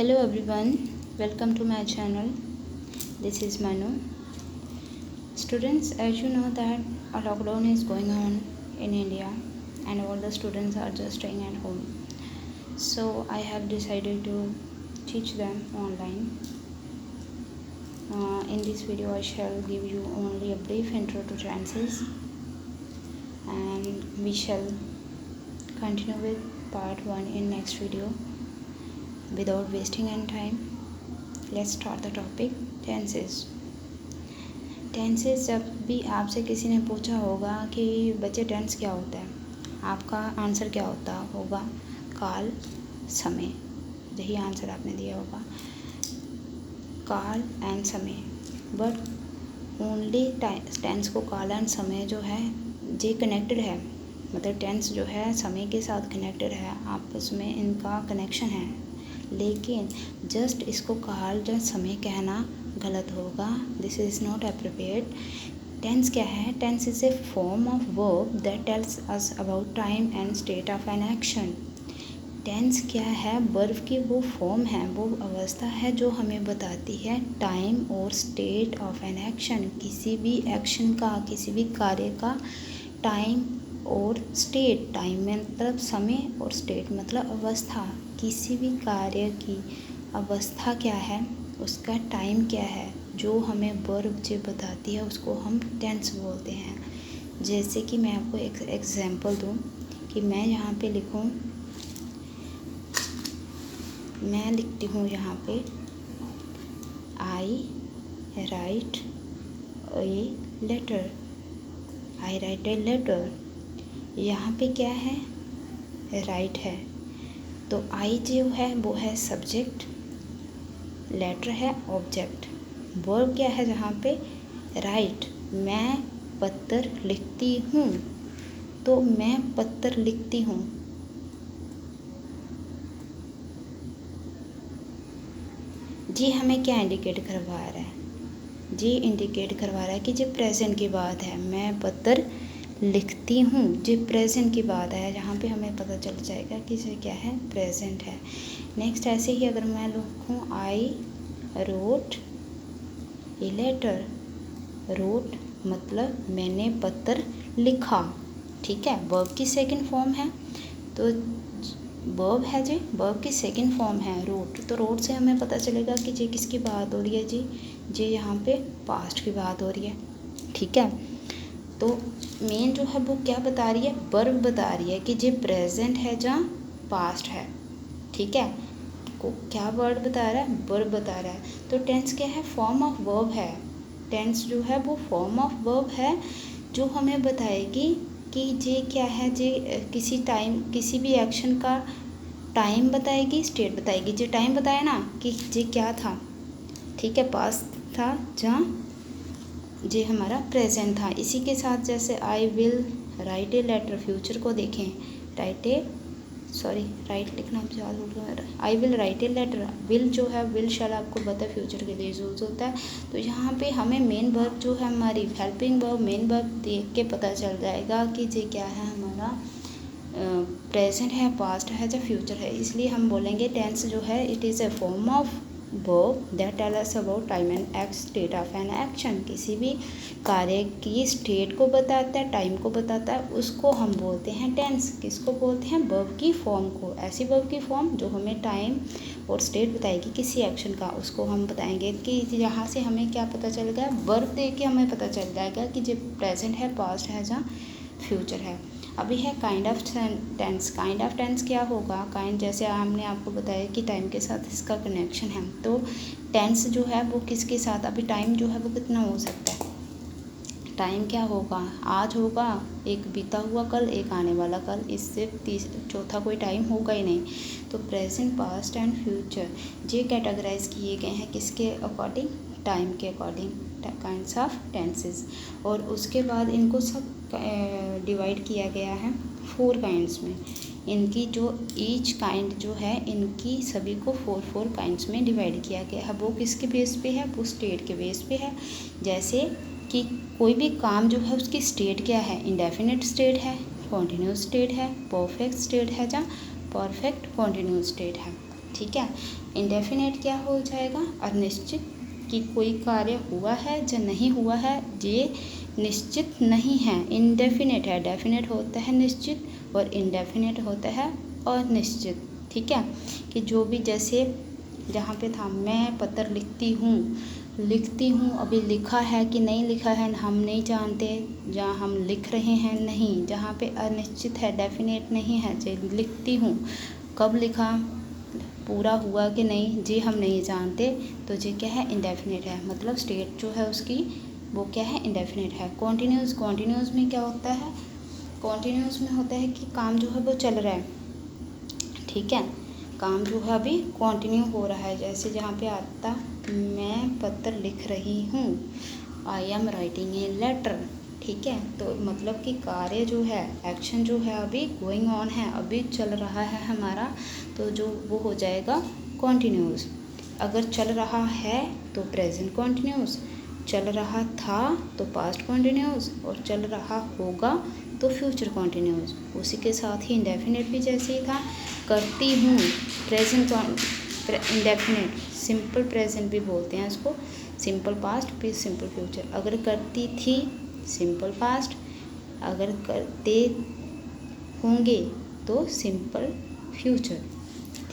Hello everyone, welcome to my channel. This is Manu. Students, as you know that a lockdown is going on in India and all the students are just staying at home. So I have decided to teach them online. In this video I shall give you only a brief intro to tenses and we shall continue with part 1 in next video. Without wasting any time, let's start the topic tenses. Tenses जब भी आपसे किसी ने पूछा होगा कि बच्चे tense क्या होता है, आपका आंसर क्या होगा काल समय। यही आंसर आपने दिया होगा काल एंड समय। बट ओनली टेंस को काल एंड समय जो है ये कनेक्टेड है, मतलब टेंस जो है समय के साथ कनेक्टेड है, आपस में इनका कनेक्शन है। लेकिन जस्ट इसको काल या समय कहना गलत होगा। This is not appropriate. Tense क्या है? Tense is a form of verb that tells us about time and state of an action. Tense क्या है? वर्ब की वो फॉर्म है, वो अवस्था है जो हमें बताती है टाइम और स्टेट ऑफ एन एक्शन। किसी भी एक्शन का, किसी भी कार्य का टाइम और स्टेट, टाइम मतलब समय और स्टेट मतलब अवस्था। किसी भी कार्य की अवस्था क्या है, उसका टाइम क्या है, जो हमें वर्ब जो बताती है उसको हम टेंस बोलते हैं। जैसे कि मैं आपको एक एग्जांपल दूं कि मैं यहाँ पे लिखूं, मैं लिखती हूँ यहाँ पे I write a letter. I write a letter. यहाँ पे क्या है? राइट है, तो आई जो है वो है सब्जेक्ट, लेटर है ऑब्जेक्ट। वर्ब क्या है जहाँ पे? राइट। मैं पत्र लिखती हूँ, तो मैं पत्र लिखती हूँ। जी हमें क्या इंडिकेट करवा रहा है? जी इंडिकेट करवा रहा है कि जी प्रेजेंट की बात है। मैं पत्र लिखती हूँ, जी प्रेजेंट की बात है। यहाँ पे हमें पता चल जाएगा कि ये क्या है? प्रेजेंट है। नेक्स्ट ऐसे ही अगर मैं लिखूँ I wrote a letter. Wrote मतलब मैंने पत्र लिखा, ठीक है। वर्ब की सेकंड फॉर्म है, तो वर्ब है जी, वर्ब की सेकंड फॉर्म है रोट। तो रोट से हमें पता चलेगा कि जी किसकी बात हो रही है जी यहाँ पे पास्ट की बात हो रही है, ठीक है। तो मेन जो है वो क्या बता रही है? वर्ब बता रही है कि जी प्रेजेंट है जहाँ पास्ट है, ठीक है। को क्या वर्ड बता रहा है? वर्ब बता रहा है। तो टेंस क्या है? फॉर्म ऑफ वर्ब है। टेंस जो है वो फॉर्म ऑफ वर्ब है जो हमें बताएगी कि ये क्या है। ये किसी टाइम, किसी भी एक्शन का टाइम बताएगी, स्टेट बताएगी। जो टाइम बताया ना कि ये क्या था, ठीक है, पास्ट था, जहाँ ये हमारा प्रेजेंट था। इसी के साथ जैसे I will write a letter, future को देखें, राइट लिखना याद होगा। I will write a letter. Will जो है, विल शैल आपको पता है फ्यूचर के लिए यूज होता है। तो यहाँ पे हमें मेन वर्ब जो है हमारी हेल्पिंग वर्ब, मेन वर्ब देख के पता चल जाएगा कि ये क्या है हमारा प्रेजेंट है, पास्ट है या फ्यूचर है। इसलिए हम बोलेंगे टेंस जो है it is a form of verb that tell us about time and state of an action. किसी भी कार्य की स्टेट को बताता है, टाइम को बताता है, उसको हम बोलते हैं टेंस। किसको बोलते हैं? वर्ब की फॉर्म को। ऐसी वर्ब की फॉर्म जो हमें टाइम और स्टेट बताएगी किसी एक्शन का, उसको हम बताएंगे। कि यहाँ से हमें क्या पता चलेगा? वर्ब देख के हमें पता चल जाएगा कि जो प्रेजेंट है, पास्ट है या फ्यूचर है। अभी है kind of tense. Kind of tense क्या होगा? काइंड जैसे हमने आपको बताया कि टाइम के साथ इसका कनेक्शन है, तो टेंस जो है वो किसके साथ? अभी टाइम जो है वो कितना हो सकता है? टाइम क्या होगा? आज होगा, एक बीता हुआ कल, एक आने वाला कल, इससे चौथा कोई टाइम होगा ही नहीं। तो प्रेजेंट, पास्ट एंड फ्यूचर ये कैटेगराइज किए गए हैं किसके अकॉर्डिंग? टाइम के अकॉर्डिंग, काइंड्स ऑफ टेंसेस। और उसके बाद इनको सब डिवाइड किया गया है 4 काइंड्स में। इनकी जो ईच काइंड जो है, इनकी सभी को 4 काइंड्स में डिवाइड किया गया है। वो किसके बेस पे है? वो स्टेट के बेस पे है। जैसे कि कोई भी काम जो है उसकी स्टेट क्या है? इंडेफिनिट स्टेट है, कॉन्टिन्यूस स्टेट है, परफेक्ट स्टेट है या परफेक्ट कॉन्टिन्यूस स्टेट है, ठीक है। इंडेफिनेट क्या हो जाएगा, अनिश्चित, कि कोई कार्य हुआ है या नहीं हुआ है ये निश्चित नहीं है। इंडेफिनेट है, डेफिनेट होता है निश्चित और इंडेफिनेट होता है अनिश्चित, ठीक है। कि जो भी, जैसे जहाँ पे था मैं पत्र लिखती हूँ, अभी लिखा है कि नहीं लिखा है हम नहीं जानते, जहाँ हम लिख रहे हैं नहीं, जहाँ पे अनिश्चित है, डेफिनेट नहीं है, जो लिखती हूँ कब लिखा, पूरा हुआ कि नहीं जी हम नहीं जानते, तो ये क्या है, इंडेफिनेट है, मतलब स्टेट जो है उसकी वो क्या है, इंडेफिनेट है। कॉन्टिन्यूस में क्या होता है, कॉन्टिन्यूस में होता है कि काम जो है वो चल रहा है, ठीक है, काम जो है अभी कंटिन्यू हो रहा है। जैसे जहाँ पे आता मैं पत्र लिख रही हूँ, I am writing a letter, ठीक है, तो मतलब कि कार्य जो है, एक्शन जो है अभी गोइंग ऑन है, अभी चल रहा है हमारा, तो जो वो हो जाएगा कॉन्टिन्यूस। अगर चल रहा है तो प्रेजेंट कॉन्टिन्यूस, चल रहा था तो पास्ट कॉन्टिन्यूस, और चल रहा होगा तो फ्यूचर कॉन्टिन्यूस। उसी के साथ ही इंडेफिनेट भी जैसे ही था, करती हूँ प्रेजेंट इंडेफिनेट, सिंपल प्रेजेंट भी बोलते हैं इसको, सिंपल पास्ट फिर सिंपल फ्यूचर। अगर करती थी सिंपल पास्ट, अगर करते होंगे तो सिंपल फ्यूचर,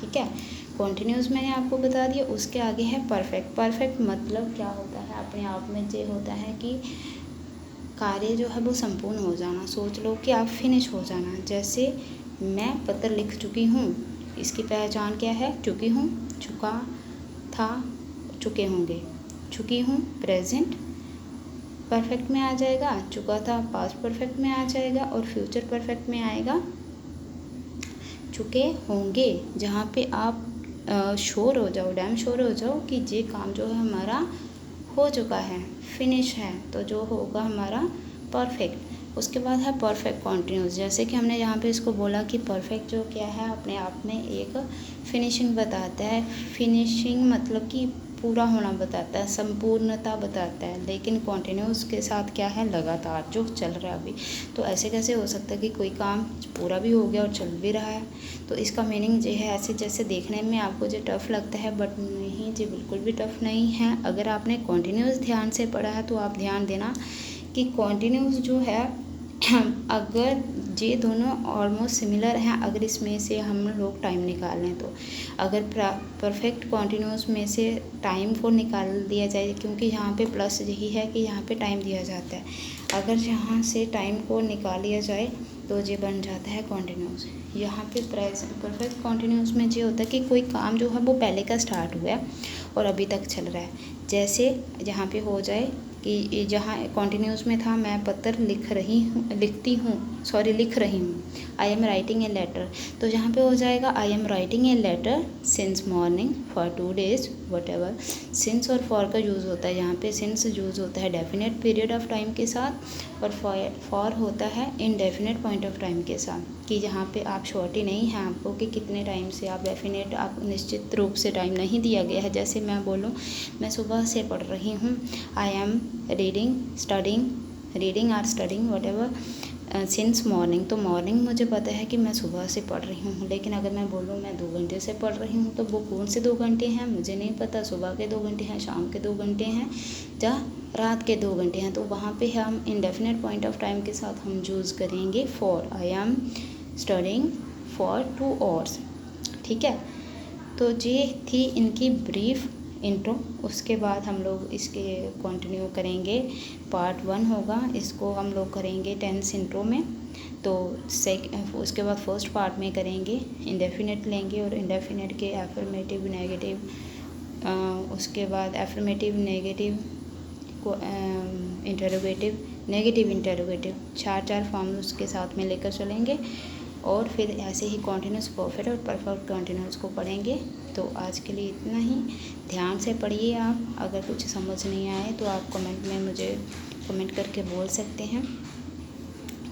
ठीक है। कॉन्टिन्यूस मैंने आपको बता दिया। उसके आगे है परफेक्ट। परफेक्ट मतलब क्या होता है, अपने आप में ये होता है कि कार्य जो है वो संपूर्ण हो जाना। सोच लो कि आप फिनिश हो जाना। जैसे मैं पत्र लिख चुकी हूँ, इसकी पहचान क्या है, चुकी हूँ, चुका था, चुके होंगे। चुकी हूँ प्रेजेंट परफेक्ट में आ जाएगा, चुका था पास्ट परफेक्ट में आ जाएगा, और फ्यूचर परफेक्ट में आएगा चुके होंगे। जहाँ पे आप श्योर हो जाओ, डैम श्योर हो जाओ कि ये काम जो है हमारा हो चुका है, फिनिश है, तो जो होगा हमारा परफेक्ट। उसके बाद है परफेक्ट कॉन्टिन्यूस। जैसे कि हमने यहाँ पे इसको बोला कि परफेक्ट जो क्या है, अपने आप में एक फिनिशिंग बताता है। फिनिशिंग मतलब कि पूरा होना बताता है, संपूर्णता बताता है। लेकिन कॉन्टिन्यूस के साथ क्या है, लगातार जो चल रहा है अभी। तो ऐसे कैसे हो सकता है कि कोई काम पूरा भी हो गया और चल भी रहा है। तो इसका मीनिंग ये है, ऐसे जैसे देखने में आपको जो टफ़ लगता है, बट नहीं, ये बिल्कुल भी टफ़ नहीं है। अगर आपने कॉन्टिन्यूस ध्यान से पढ़ा है तो आप ध्यान देना कि कॉन्टिन्यूस जो है अगर ये दोनों ऑलमोस्ट सिमिलर हैं, अगर इसमें से हम लोग टाइम निकाल लें तो, अगर परफेक्ट कॉन्टिन्यूस में से टाइम को निकाल दिया जाए, क्योंकि यहाँ पे प्लस यही है कि यहाँ पे टाइम दिया जाता है, अगर यहाँ से टाइम को निकाल लिया जाए तो ये बन जाता है कॉन्टिन्यूस। यहाँ पे प्रेजेंट परफेक्ट कॉन्टिन्यूस में ये होता है कि कोई काम जो है वो पहले का स्टार्ट हुआ है और अभी तक चल रहा है। जैसे यहाँ पे हो जाए कि जहाँ कॉन्टिन्यूस में था मैं पत्र लिख रही हूँ, I am writing a letter, तो यहाँ पे हो जाएगा I am writing a letter since morning for 2 days whatever. Since और फॉर का यूज़ होता है, यहाँ पे सिंस यूज़ होता है डेफिनेट पीरियड ऑफ टाइम के साथ, और फॉर होता है इनडेफिनेट पॉइंट ऑफ टाइम के साथ, कि जहाँ पे आप श्योरिटी नहीं है आपको कि कितने टाइम से, आप डेफिनेट, आप निश्चित रूप से टाइम नहीं दिया गया है। जैसे मैं बोलूँ मैं सुबह से पढ़ रही हूँ, आई एम रीडिंग और studying what ever since morning, तो मॉर्निंग मुझे पता है कि मैं सुबह से पढ़ रही हूँ। लेकिन अगर मैं बोलूँ मैं 2 घंटे से पढ़ रही हूँ, तो वो कौन से 2 घंटे हैं मुझे नहीं पता, सुबह के 2 घंटे हैं, शाम के 2 घंटे हैं या रात के 2 घंटे हैं। तो वहाँ पे हम इंडेफिनेट पॉइंट ऑफ टाइम के साथ हम यूज़ करेंगे for. I am studying for 2 hours, ठीक है। तो ये थी इनकी ब्रीफ इंट्रो। उसके बाद हम लोग इसके कंटिन्यू करेंगे, पार्ट 1 होगा, इसको हम लोग करेंगे टेंस इंट्रो में। तो उसके बाद फर्स्ट पार्ट में करेंगे इंडेफिनेट लेंगे, और इंडेफिनेट के एफर्मेटिव नेगेटिव, उसके बाद एफर्मेटिव नेगेटिव को इंटरोगेटिव, नेगेटिव इंटरोगेटिव, 4 फॉर्म उसके साथ में लेकर चलेंगे, और फिर ऐसे ही कॉन्टिन्यूस, परफेक्ट और परफेक्ट कॉन्टिन्यूस को पढ़ेंगे। तो आज के लिए इतना ही, ध्यान से पढ़िए आप। अगर कुछ समझ नहीं आए तो आप कमेंट में मुझे कमेंट करके बोल सकते हैं।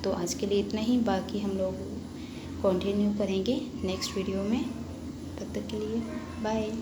तो आज के लिए इतना ही, बाकी हम लोग कंटिन्यू करेंगे नेक्स्ट वीडियो में। तब तक के लिए बाय।